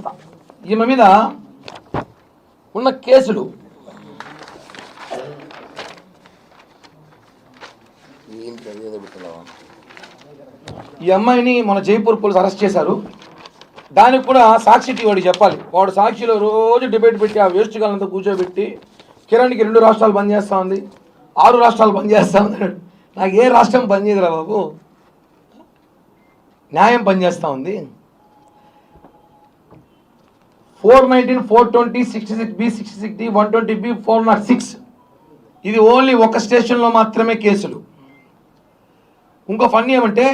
చేస్తా. ఈమె మీద ఉన్న కేసులు ఈ అమ్మాయిని మన జైపూర్ పోలీసు అరెస్ట్ చేశారు. దానికి కూడా సాక్షి వాడికి చెప్పాలి. వాడు సాక్షిలో రోజు డిబేట్ పెట్టి ఆ వేస్ట్ గాలంతా కూర్చోబెట్టి కిరణ్కి 2 రాష్ట్రాలు బంద్ చేస్తూ ఉంది, 6 రాష్ట్రాలు బంద్ చేస్తూ ఉంది. నాకు ఏ రాష్ట్రం బంద్ చేయదురా బాబు, న్యాయం పనిచేస్తూ ఉంది. 419, 420, 66B, 66D, 120B, 406 ఇది ఓన్లీ ఒక స్టేషన్లో మాత్రమే కేసులు. ఇంకో ఫన్నీ ఏమంటే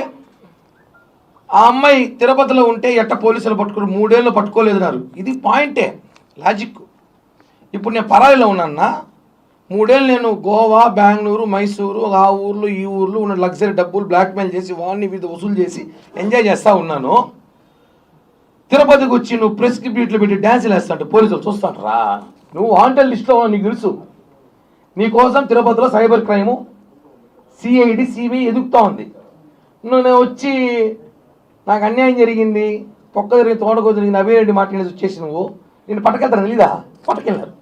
ఆ అమ్మాయి తిరుపతిలో ఉంటే ఎట్ట పోలీసులు పట్టుకుని 3 ఏళ్ళు పట్టుకోలేదన్నారు. ఇది పాయింటే, లాజిక్. ఇప్పుడు నేను పరాయిలో ఉన్నాన్నా, 3 ఏళ్ళు నేను గోవా, బెంగళూరు, మైసూరు, ఆ ఊర్లు ఈ ఊర్లు ఉన్న లగ్జరీ డబ్బులు బ్లాక్మెయిల్ చేసి వాడిని వీధి వసూలు చేసి ఎంజాయ్ చేస్తూ ఉన్నాను. తిరుపతికి వచ్చి నువ్వు ప్రెస్కి బీట్లు పెట్టి డ్యాన్సులు వేస్తాంటే పోలీసులు చూస్తాంటారా? నువ్వు వాంటెడ్ లిస్ట్లో నీకు తెలుసు. నీకోసం తిరుపతిలో సైబర్ క్రైము, సిఐడి, సిబిఐ ఎదుగుతూ ఉంది. నేను వచ్చి నాకు అన్యాయం జరిగింది, పొక్క జరిగింది, తోటకో జరిగింది, అభిరెడ్డి మాట్లాడేసి వచ్చేసి నువ్వు నేను పట్టుకెళ్తాను తెలీదా? పట్టుకెళ్ళారు.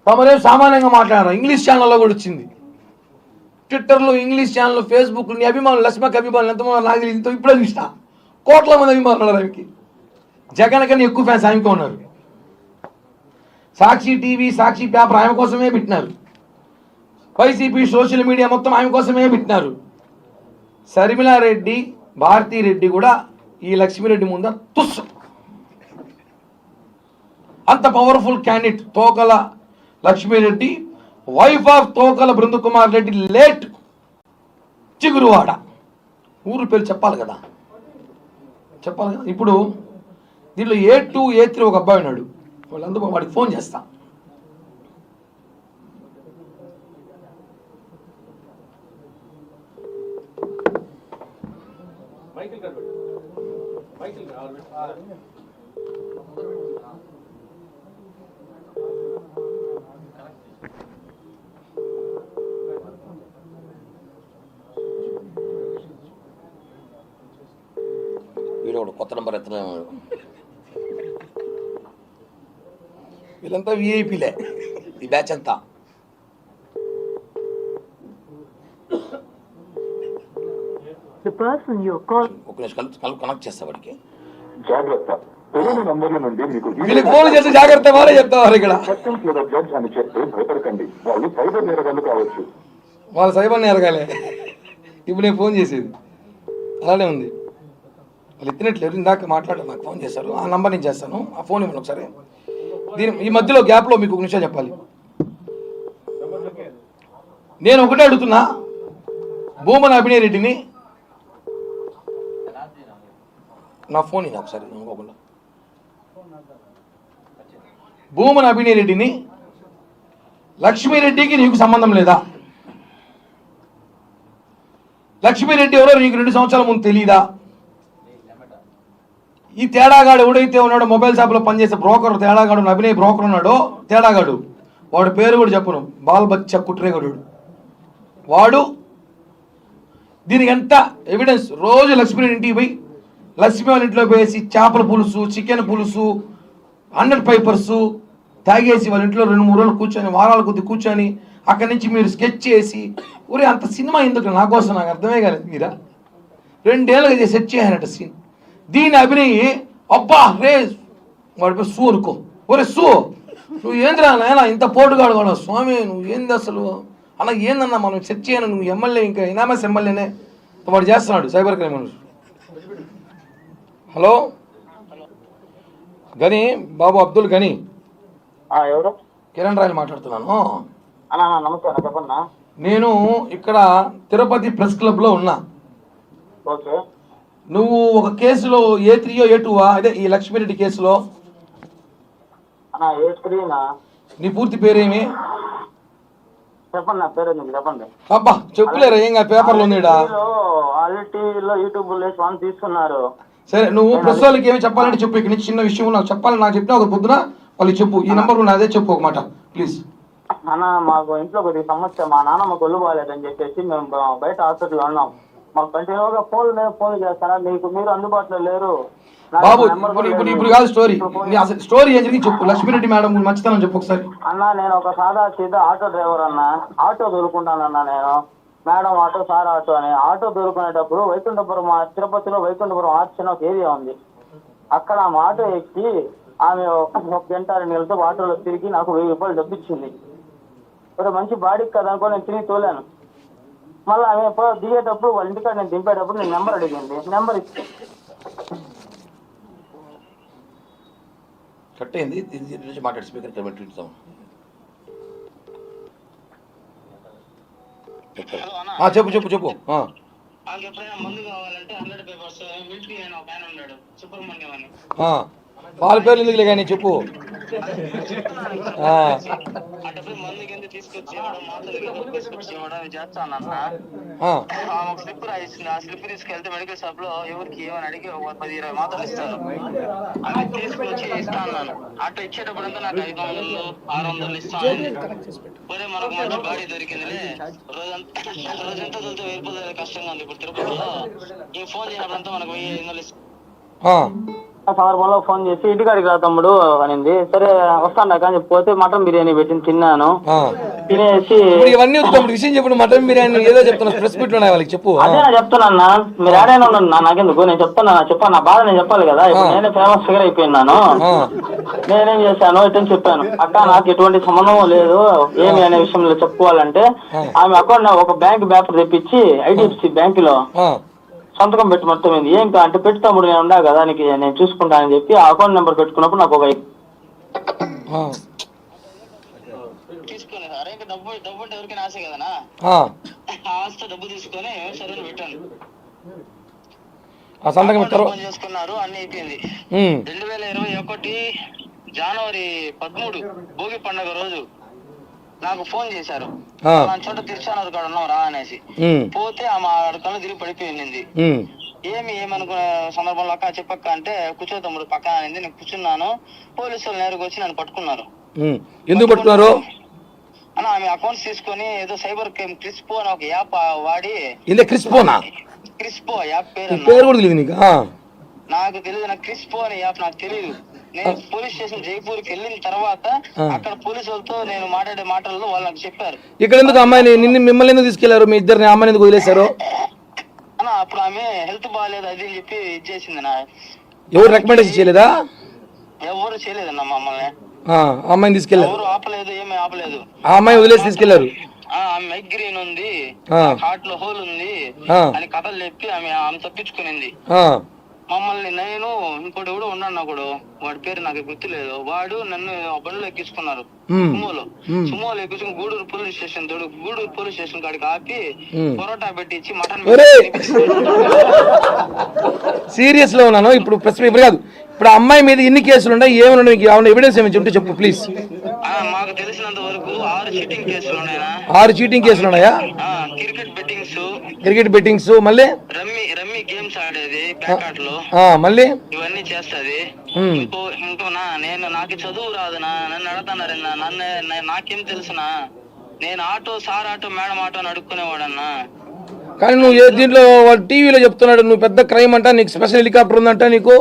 తమరేం సామాన్యంగా మాట్లాడారు. ఇంగ్లీష్ ఛానల్లో కూడా వచ్చింది, ట్విట్టర్లో, ఇంగ్లీష్ ఛానల్లో, ఫేస్బుక్లో. నీ అభిమానులు, లక్ష్మకి అభిమానులు ఎంతమంది నాకు ఇంత ఇప్పుడే చూసినా. కోట్ల మంది అభిమానులు ఆమెకి. జగన్ కన్నా ఎక్కువ ఫ్యాన్స్ ఆమెకే ఉన్నారు. సాక్షి టీవీ, సాక్షి పేపర్ ఆమె కోసమే పెట్టినారు. వైసీపీ సోషల్ మీడియా మొత్తం ఆమె కోసమే పెట్టినారు. శర్మిలారెడ్డి, భారతీరెడ్డి కూడా ఈ లక్ష్మీరెడ్డి ముందు తుస్సు. అంత powerful candidate Tokala Lakshmireddy, wife of Tokala Brindakumar Reddy, late Chiguruvada. ఊరు పేరు చెప్పాలి కదా, చెప్పాలి కదా. ఇప్పుడు దీంట్లో A2, A3 ఒక అబ్బాయి ఉన్నాడు. వాళ్ళందరూ వాడికి ఫోన్ చేస్తా. వీడు కొత్త నెంబర్ ఎత్తున్నాడు. వీళ్ళంతా విఐపీలే ఈ బ్యాచ్ అంతా. ఒక నిమిషం కనెక్ట్ చేస్తా వాడికి. జాగ్రత్త, వీళ్ళకి ఫోన్ చేస్తే జాగ్రత్త వారే చెప్తారు. ఇక్కడ భయపడకండి, వాళ్ళు సైబర్ నేరగాళ్ళు కావచ్చు. వాళ్ళు సైబర్ నేరగాలే. ఇప్పుడు నేను ఫోన్ చేసేది అలానే ఉంది. వాళ్ళు ఎత్తినట్లేదు. ఇందాక మాట్లాడారు, నాకు ఫోన్ చేశారు. ఆ నంబర్ నేను చేస్తాను. ఆ ఫోన్ ఇవ్వండి ఒకసారి. ఈ మధ్యలో గ్యాప్లో మీకు ఒక నిమిషం చెప్పాలి. నేను ఒకటే అడుగుతున్నా, భూమన అభినయ్ రెడ్డిని, నా ఫోన్ ఇవ్వండి ఒకసారి అనుకోకుండా. భూమన అభినయ్ రెడ్డిని, లక్ష్మీరెడ్డికి నీకు సంబంధం లేదా? లక్ష్మీరెడ్డి ఎవరో నీకు 2 సంవత్సరాల ముందు తెలీదా? ఈ తేడాగాడు ఎవడైతే ఉన్నాడో, మొబైల్ షాప్లో పనిచేసే బ్రోకర్ తేడాగాడు, అభినయ్ బ్రోకర్ ఉన్నాడో తేడాగాడు, వాడు పేరు కూడా చెప్పను, బాల్ బచ్చ కుట్రేగడు వాడు. దీనికి ఎంత ఎవిడెన్స్? రోజు లక్ష్మీరెడ్డి ఇంటికి పోయి, లక్ష్మీ వాళ్ళ ఇంట్లో పోయేసి చేపల పులుసు, చికెన్ పులుసు, 100 పేపర్స్ తాగేసి వాళ్ళ ఇంట్లో 2-3 రోజులు కూర్చొని, వారాల కొద్ది కూర్చొని, అక్కడి నుంచి మీరు స్కెచ్ చేసి, ఊరే అంత సినిమా ఎందుకు నా కోసం? నాకు అర్థమే కాలేదు. మీరా 2 ఏళ్ళుగా సెట్ చేయాలంట సీన్. దీని అభినయ్ అబ్బా రే వాడి పేరు సు అనుకో, ఒరే సు నువ్వు ఏంద్రా నాయన ఇంత పోటుగాడు కూడా స్వామి, నువ్వు ఏంది అసలు అన్న, ఏందన్నా మనం సెట్ చేయను, నువ్వు ఎమ్మెల్యే, ఇంకా ఎనామస్ ఎమ్మెల్యేనే. వాడు చేస్తున్నాడు సైబర్ క్రైమ్. హలో గని బాబు, అబ్దుల్ గని, ఎవరు? కిరణ్ రాయలు మాట్లాడుతున్నాను. నమస్కారం, చెప్పన్నా. నేను ఇక్కడ తిరుపతి ప్రెస్ క్లబ్లో ఉన్నా. ఓకే. నువ్వు ఒక కేసులో A3 A2 అదే ఈ లక్ష్మీరెడ్డి కేసులో. నీ పూర్తి పేరేమి? చెప్పండి, నా పేరు చెప్పండి. అబ్బా చెప్పులేరా, ఏం పేపర్లో ఉందిడా? తీసుకున్నారు. సరే, నువ్వు ప్రెస్ వాళ్ళకి ఏమి చెప్పాలంటే చెప్పు. ఇక్కడ నుంచి చిన్న విషయం నాకు చెప్పాలి. నాకు చెప్పినా ఒక పొద్దున వాళ్ళకి చెప్పు. ఈ నెంబర్ నాదే, చెప్పు ఒక మాట ప్లీజ్. అన్న, మాకు ఇంట్లో కొద్దిగా సమస్య. మా నాన్నమ్మ ఒళ్ళు బాగాలేదని చెప్పేసి మేము బయట హాస్పిటల్లో ఉన్నాం. మాకు కంటిన్యూగా ఫోన్లు చేస్తారా, మీరు అందుబాటులో లేరు. బాబు ఇప్పుడు కాదు స్టోరీ, అసలు స్టోరీ ఏం జరిగింది చెప్పు. లక్ష్మీరెడ్డి మేడం మంచితనం చెప్పు ఒకసారి. అన్న నేను ఒక సాదా సీదా ఆటో డ్రైవర్ అన్న, ఆటో దొరుకుంటానన్నా నేను. మేడం ఆటో, సార్ ఆటో అని ఆటో దొరుకునేటప్పుడు వైకుంఠపురం తిరుపతిలో వైకుంఠపురం ఆర్చ్ అని ఒక ఏరియా ఉంది. అక్కడ ఆమె ఆటో ఎక్కి ఆమె ఒక గంట 2 గంటలతో ఆటోలో తిరిగి నాకు 1000 రూపాయలు డబ్బు ఇచ్చింది. ఒక మంచి బాడీకి కదా అనుకో నేను తిరిగి తోలాను. మళ్ళీ ఆమె దిగేటప్పుడు వాళ్ళ ఇంటికాడ నేను దింపేటప్పుడు నేను నెంబర్ అడిగింది, నెంబర్ ఇచ్చి కట్ అయింది. మాట్లాడి స్పీకర్ పెట్టిస్తాం. చెప్పు చెప్పు చెప్పు. ఎప్పుడైనా మందు కావాలంటే 100 పేపర్స్ మిలిటరీ అని ఒక ఆయన ఉన్నాడు, సుబ్రహ్మణ్యం అని. వాళ్ళ పేర్లు ఎందుకులే కానీ చెప్పు. అటప్పుడు మందు కింద తీసుకొచ్చి మాటలు తీసుకొచ్చి ఇవ్వడం చేస్తానన్నా. ఒక స్లిప్ రాయిస్తుంది, ఆ స్లిప్ తీసుకెళ్తే మెడికల్ షాప్ లో ఎవరికి ఏమని అడిగి 10-20 మాత్రలు ఇస్తారు. అవి తీసుకొచ్చి ఇస్తాను. అట్లా ఇచ్చేటప్పుడంతా నాకు 500-600 ఇస్తాను. పోతే మనకు మంచి బాడీ దొరికిందిలే, రోజంతా తొలితే వెళ్ళిపోతే కష్టంగా ఉంది. ఇప్పుడు తిరుపతిలో ఈ ఫోన్ చేసినప్పుడంతా మనకు 1500 ఇస్తాను. సందర్భంలో ఫోన్ చేసి ఇంటికాడికి రా తమ్ముడు అనింది. సరే వస్తాను కానీ పోతే మటన్ బిర్యానీ పెట్టింది, తిన్నాను. తినేసి ఇవన్నీ విషయం చెప్పు. మటన్ బిర్యానీ ఏదో చెప్తున్నా, ప్రెస్ మీట్ లో వాళ్ళకి చెప్పు. అదే నేను చెప్తున్నా, మీరు ఏడైనా ఉండండి నాకెందుకు, నేను చెప్పాను నా బాధ నేను చెప్పాలి కదా. ఇప్పుడు నేనే ఫేమస్ ఫిగర్ అయిపోయినాను. నేనేం చేశాను ఇటని చెప్పాను, అక్క నాకు ఎటువంటి సంబంధం లేదు ఏమి అనే విషయంలో చెప్పుకోవాలంటే ఆమె అకౌంట్ ఒక బ్యాంక్ పేపర్ తెప్పించి ఐడిఎఫ్సి బ్యాంకులో సంతకం పెట్టి మొత్తం ఏం అంటే పెట్టి తమ్ముడు నేను ఉండా కదా నీకు నేను చూసుకుంటానని చెప్పి ఆ అకౌంట్ నెంబర్ పెట్టుకున్నప్పుడు నాకు ఒక తీసుకుని అరే డబ్బు అంటే ఎవరికైనా ఆశ కదనా, ఆస్తి డబ్బు తీసుకొని సరే పెట్టాను. చేసుకున్నారు, అన్ని అయిపోయింది. 2021 జనవరి 13 భోగి పండుగ రోజు నాకు ఫోన్ చేశారు, చోట తిరుచానూరు కాడ ఉన్నాం రా అనేసి. పోతే ఆమె కళ్ళు తిరిగి పడిపోయింది. ఏమనుకునే సందర్భంలో అక్క చెప్పక్క అంటే కూర్చో తమ్ముడు పక్కన అనింది. నేను కూర్చున్నాను. పోలీసు వాళ్ళు నేరుగా వచ్చి నన్ను పట్టుకున్నారు. ఎందుకు పట్టుకున్నారు అన్న? ఆమె అకౌంట్స్ తీసుకొని ఏదో సైబర్ క్రైమ్ క్రిస్పో అని ఒక యాప్ వాడి. క్రిస్పో యాప్ పేరు నాకు తెలియదు, నాకు క్రిస్పో అనే యాప్ నాకు తెలియదు. నేను పోలీస్ స్టేషన్ జైపూర్కి వెళ్ళిన తర్వాత అక్కడ పోలీసు వాళ్ళతో నేను మాట్లాడే మాటల్లో వాళ్ళు నాకు చెప్పారు. ఇక్కడ ఎందుకు అమ్మాయిని మిమ్మల్ని ఎందుకు తీసుకెళ్లారు, మీ ఇద్దరిని అమ్మాయిని ఎందుకు వదిలేశారు అన్న? అప్పుడు ఆమె హెల్త్ బాగాలేదు అది అని చెప్పి ఇచ్చేసింది. ఎవరు రికమెండేషన్ చేయలేదా? ఎవరు చేయలేదన్న మమ్మల్ని. అమ్మాయిని తీసుకెళ్లారు, ఎవరు ఆపలేదు, ఏమీ ఆపలేదు. ఆ అమ్మాయి వదిలేసి తీసుకెళ్లారు. మైగ్రేన్ ఉంది, హార్ట్ లో హోల్ ఉంది అని కథలు చెప్పి ఆమె తప్పించుకునింది. మమ్మల్ని నేను ఇంకోటి కూడా ఉన్నాను కూడా, వాడి పేరు నాకు గుర్తులేదు. వాడు నన్ను బండిలో ఎక్కించుకున్నారు, సుమోలో ఎక్కించుకుని గూడూరు పోలీస్ స్టేషన్ కాడికి ఆపి పొరోటా పెట్టించి మటన్ సీరియస్ లో ఉన్నాను. ఇప్పుడు కాదు, ఇప్పుడు అమ్మాయి మీద ఎన్ని కేసులు ఉన్నాయి, ఏమైనా ఎవిడెన్స్ ఏమి చెప్తే చెప్పు ప్లీజ్. మాకు తెలిసినంత వరకు 6 చీటింగ్ కేసులు ఉన్నాయా? 6 చీటింగ్ కేసులు ఉన్నాయా? క్రికెట్ బెట్టింగ్స్ మళ్ళీ రమ్మీ గేమ్స్ ఆడేది ప్యాకాట్ లో మళ్ళీ ఇవన్నీ చేస్తది. ఇంకోనా నేను నాకు చదువు రాదునా, నన్ను అడతానారన్నా, నాకేం తెలుసునా? నేను సార్ ఆటో మేడం ఆటో అని అడుక్కునేవాడన్నా. కానీ నువ్వు దీంట్లో టీవీలో చెప్తున్నాడు నువ్వు పెద్ద క్రైమ్ అంట, నీకు స్పెషల్ హెలికాప్టర్ ఉందంట, నీకు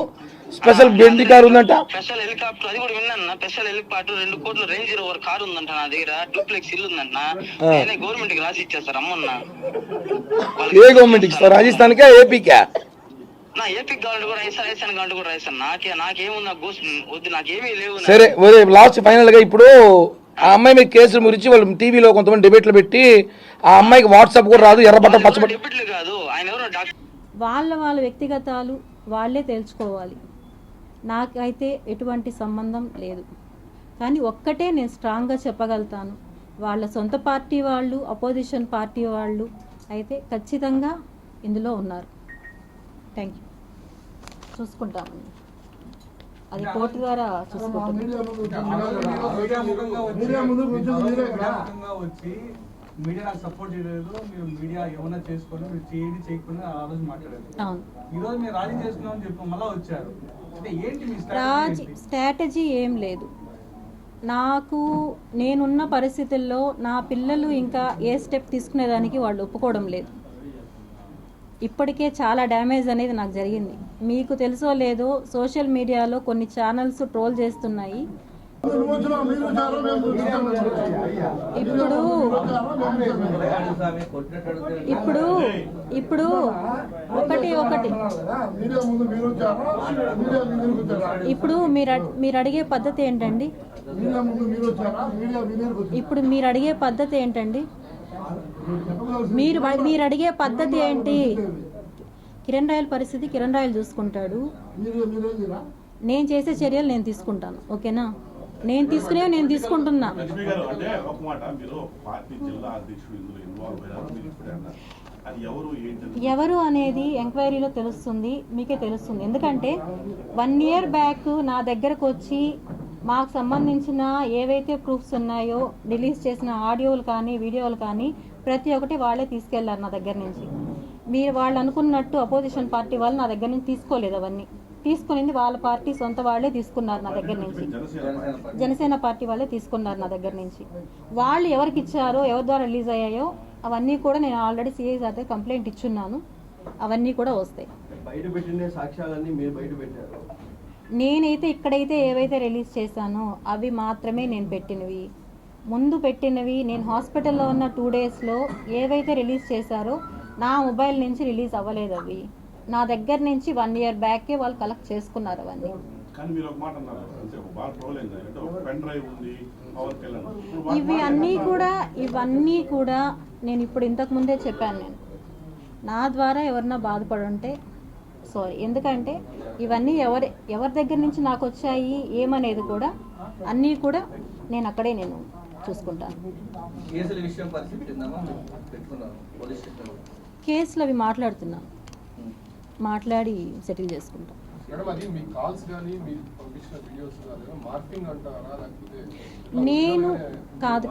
స్పెషల్ బెండి కార్ ఉందంట. స్పెషల్ హెలికాప్టర్ అది కూడా విన్నాను. స్పెషల్ హెలికాప్టర్ 2 కోట్ల రేంజ్ రోవర్ కార్ ఉందంట నా దగ్గర, డూప్లెక్స్ ఇల్లు ఉందంట. నేనే గవర్నమెంట్ కి రాసి ఇచ్చేస్తారు అమ్మన్న. ఏ గవర్నమెంట్ ఇస్తారు? రాజస్థాన్కా ఏపీకా? నా ఏపీకి కావాలంటే కూడా రాజస్థాన్ కావాలంటే కూడా రాజస్థాన్. నాకేముంది వద్దు, నాకేమీ లేవు. సరే లాస్ట్ ఫైనల్ గా ఇప్పుడు ఆ అమ్మాయి మీద కేసుల గురించి వాళ్ళు టీవీలో కొంతమంది డిబేట్లు పెట్టి ఆ అమ్మాయికి వాట్సాప్ కూడా రాదు, ఎర్రబట్ట పచ్చబట్ట డిబేట్లు కాదు, ఆయన ఎవరో వాళ్ళ వ్యక్తిగతాలు వాళ్ళే తెలుసుకోవాలి. నాకైతే ఎటువంటి సంబంధం లేదు. కానీ ఒక్కటే నేను స్ట్రాంగ్గా చెప్పగలుగుతాను, వాళ్ళ సొంత పార్టీ వాళ్ళు, అపోజిషన్ పార్టీ వాళ్ళు అయితే ఖచ్చితంగా ఇందులో ఉన్నారు. Thank you. చూసుకుంటాము, అది కోర్టు ద్వారా చూసుకుంటాం. మీడియా నాకు సపోర్ట్ చేయలేదు, మీరు మీడియా ఏమైనా చేసుకొని మీరు చేయకుండా ఆ రోజు మాట్లాడారు. ఈ రోజు మీరు రాజీ చేసుకున్నామని చెప్పి మళ్ళీ వచ్చారు. అంటే ఏంటి మీ స్ట్రాటజీ? ఏం లేదు. నేనున్న పరిస్థితుల్లో నా పిల్లలు ఇంకా ఏ స్టెప్ తీసుకునేదానికి వాళ్ళు ఒప్పుకోవడం లేదు. ఇప్పటికే చాలా డ్యామేజ్ అనేది నాకు జరిగింది. మీకు తెలుసో లేదో సోషల్ మీడియాలో కొన్ని ఛానల్స్ ట్రోల్ చేస్తున్నాయి. ఇప్పుడు ఇప్పుడు ఒకటి ఇప్పుడు మీరు అడిగే పద్ధతి ఏంటండి? ఇప్పుడు మీరు అడిగే పద్ధతి ఏంటండి? మీరు అడిగే పద్ధతి ఏంటి? కిరణ్ రాయల్ పరిస్థితి కిరణ్ రాయల్ చూసుకుంటాడు. నేను చేసే చర్యలు నేను తీసుకుంటాను. ఓకేనా? నేను తీసుకుంటున్నా. ఎవరు అనేది ఎంక్వైరీలో తెలుస్తుంది, మీకే తెలుస్తుంది. ఎందుకంటే 1 year బ్యాక్ నా దగ్గరకు వచ్చి మాకు సంబంధించిన ఏవైతే ప్రూఫ్స్ ఉన్నాయో రిలీజ్ చేసిన ఆడియోలు కానీ వీడియోలు కానీ ప్రతి ఒక్కటి వాళ్ళే తీసుకెళ్లారు నా దగ్గర నుంచి. మీరు వాళ్ళు అనుకున్నట్టు అపోజిషన్ పార్టీ వాళ్ళు నా దగ్గర నుంచి తీసుకోలేదు. అవన్నీ తీసుకునింది వాళ్ళ పార్టీ సొంత వాళ్ళే తీసుకున్నారు నా దగ్గర నుంచి. జనసేన పార్టీ వాళ్ళే తీసుకున్నారు నా దగ్గర నుంచి. వాళ్ళు ఎవరికి ఇచ్చారో, ఎవరి ద్వారా రిలీజ్ అయ్యాయో అవన్నీ కూడా నేను ఆల్రెడీ సిఐ సార్ దగ్గర కంప్లైంట్ ఇచ్చున్నాను. అవన్నీ కూడా వస్తాయి. నేనైతే ఇక్కడైతే ఏవైతే రిలీజ్ చేశానో అవి మాత్రమే నేను పెట్టినవి. ముందు పెట్టినవి నేను హాస్పిటల్లో ఉన్న 2 daysలో ఏవైతే రిలీజ్ చేశారో నా మొబైల్ నుంచి రిలీజ్ అవ్వలేదు. అవి నా దగ్గర నుంచి 1 year బ్యాకే వాళ్ళు కలెక్ట్ చేసుకున్నారు అవన్నీ. ఇవన్నీ కూడా నేను ఇప్పుడు ఇంతకు ముందే చెప్పాను. నేను నా ద్వారా ఎవరన్నా బాధపడి ఉంటే సారీ. ఎందుకంటే ఇవన్నీ ఎవరి దగ్గర నుంచి నాకు వచ్చాయి ఏమనేది కూడా అన్నీ కూడా నేను అక్కడే నేను చూసుకుంటాను. కేసులు అవి మాట్లాడుతున్నాను, మాట్లాడి సెటిల్ చేసుకుంటాం. నేను కాదు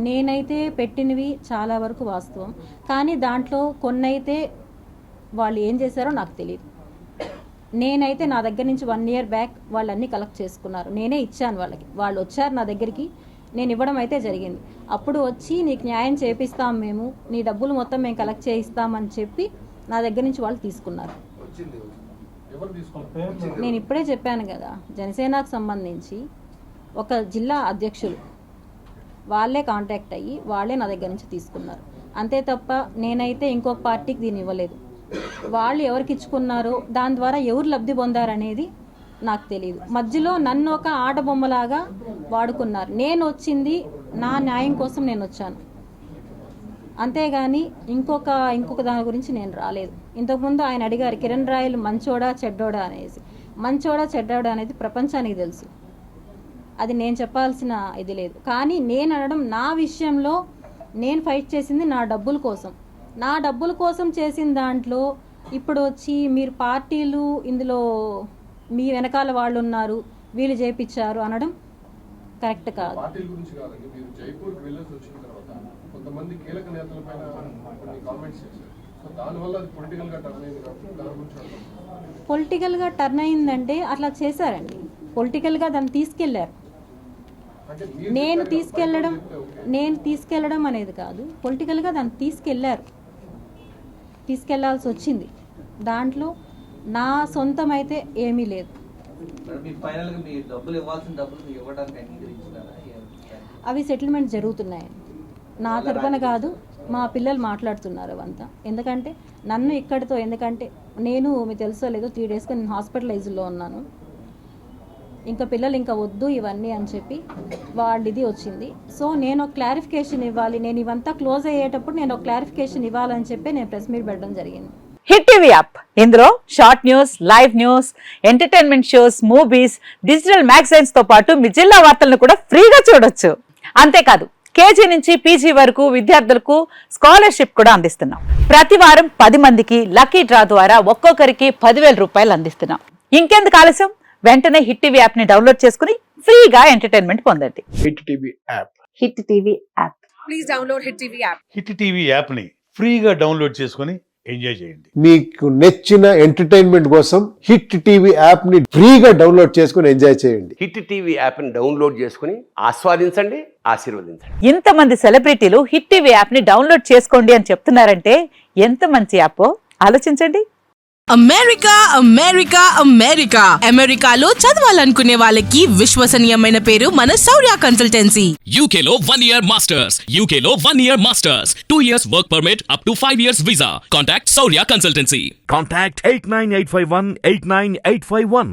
నేనైతే పెట్టినవి చాలా వరకు వాస్తవం. కానీ దాంట్లో కొన్నైతే వాళ్ళు ఏం చేశారో నాకు తెలియదు. నేనైతే నా దగ్గర నుంచి 1 year బ్యాక్ వాళ్ళన్నీ కలెక్ట్ చేసుకున్నారు. నేనే ఇచ్చాను వాళ్ళకి. వాళ్ళు వచ్చారు నా దగ్గరికి, నేను ఇవ్వడం అయితే జరిగింది. అప్పుడు వచ్చి నీకు న్యాయం చేపిస్తాం, మేము నీ డబ్బులు మొత్తం మేము కలెక్ట్ చేయిస్తామని చెప్పి నా దగ్గర నుంచి వాళ్ళు తీసుకున్నారు. నేను ఇప్పుడే చెప్పాను కదా, జనసేనకు సంబంధించి ఒక జిల్లా అధ్యక్షులు వాళ్ళే కాంటాక్ట్ అయ్యి వాళ్ళే నా దగ్గర నుంచి తీసుకున్నారు. అంతే తప్ప నేనైతే ఇంకొక పార్టీకి దీన్ని ఇవ్వలేదు. వాళ్ళు ఎవరికి ఇచ్చుకున్నారో దాని ద్వారా ఎవరు లబ్ధి పొందారనేది నాకు తెలియదు. మధ్యలో నన్ను ఒక ఆట బొమ్మలాగా వాడుకున్నారు. నేను వచ్చింది నా న్యాయం కోసం నేను వచ్చాను, అంతేగాని ఇంకొక దాని గురించి నేను రాలేదు. ఇంతకుముందు ఆయన అడిగారు కిరణ్ రాయల్ మంచోడా చెడ్డోడా అనేసి. మంచోడా చెడ్డోడా అనేది ప్రపంచానికి తెలుసు, అది నేను చెప్పాల్సిన ఇది లేదు. కానీ నేను అనడం, నా విషయంలో నేను ఫైట్ చేసింది నా డబ్బుల కోసం. నా డబ్బుల కోసం చేసిన దాంట్లో ఇప్పుడు వచ్చి మీరు పార్టీలు ఇందులో మీ వెనకాల వాళ్ళు ఉన్నారు, వీళ్ళు చేపించారు అనడం కరెక్ట్ కాదు. పొలిటికల్గా టర్న్ అయిందంటే అట్లా చేశారండి. పొలిటికల్గా దాన్ని తీసుకెళ్లారు. నేను తీసుకెళ్లడం అనేది కాదు, పొలిటికల్గా దాన్ని తీసుకెళ్లాల్సి వచ్చింది. దాంట్లో నా సొంతం అయితే ఏమీ లేదు. అవి సెటిల్మెంట్ జరుగుతున్నాయి. నా తరపున కాదు, మా పిల్లలు మాట్లాడుతున్నారు అవంతా. ఎందుకంటే నన్ను ఇక్కడితో, ఎందుకంటే నేను మీకు తెలుసో లేదో 3 daysగా నేను హాస్పిటలైజ్లో ఉన్నాను. ఇంకా పిల్లలు ఇంకా వద్దు ఇవన్నీ అని చెప్పి వాళ్ళు ఇది వచ్చింది. సో నేను ఒక క్లారిఫికేషన్ ఇవ్వాలి, నేను ఇవంతా క్లోజ్ అయ్యేటప్పుడు నేను ఒక క్లారిఫికేషన్ ఇవ్వాలని చెప్పి నేను ప్రెస్ మీట్ పెట్టడం జరిగింది. హిట్ టీవీ యాప్, ఇందులో short news, live news, entertainment shows, movies, digital magazines తో పాటు మీ జిల్లా వార్తలను కూడా ఫ్రీగా చూడొచ్చు. అంతేకాదు కేజీ నుంచి పీజీ వరకు విద్యార్థులకు స్కాలర్షిప్ కూడా అందిస్తున్నాం. ప్రతి వారం 10 మందికి లక్కీ డ్రా ద్వారా ఒక్కొక్కరికి 10,000 రూపాయలు అందిస్తున్నాం. ఇంకెందుకు ఆలస్యం, వెంటనే హిట్ టీవీ యాప్ ని డౌన్లోడ్ చేసుకుని ఫ్రీగా ఎంటర్టైన్మెంట్ పొందండి. Hit TV app. Hit TV app. Please download hit TV app. Hit TV app ని ఫ్రీగా డౌన్లోడ్ చేసుకుని ఎంజాయ్ చేయండి. మీకు నచ్చిన ఎంటర్టైన్మెంట్ కోసం హిట్ టీవీ యాప్ ని ఫ్రీగా డౌన్లోడ్ చేసుకుని ఎంజాయ్ చేయండి. హిట్ టీవీ యాప్ ని డౌన్లోడ్ చేసుకుని ఆస్వాదించండి, ఆశీర్వదించండి. ఇంతమంది సెలబ్రిటీలు హిట్ టీవీ యాప్ ని డౌన్లోడ్ చేసుకోండి అని చెప్తున్నారంటే ఎంత మంచి యాప్ ఆలోచించండి. అమెరికా అమెరికా అమెరికా అమెరికాలో చదవాలనుకునే వాళ్ళకి విశ్వసనీయమైన పేరు మన శౌర్య కన్సల్టెన్సీ. UK లో 1 year masters. UK లో 1 year masters. 2 years work permit up to 5 years visa. Contact Saurya Consultancy. Contact 89851 89851.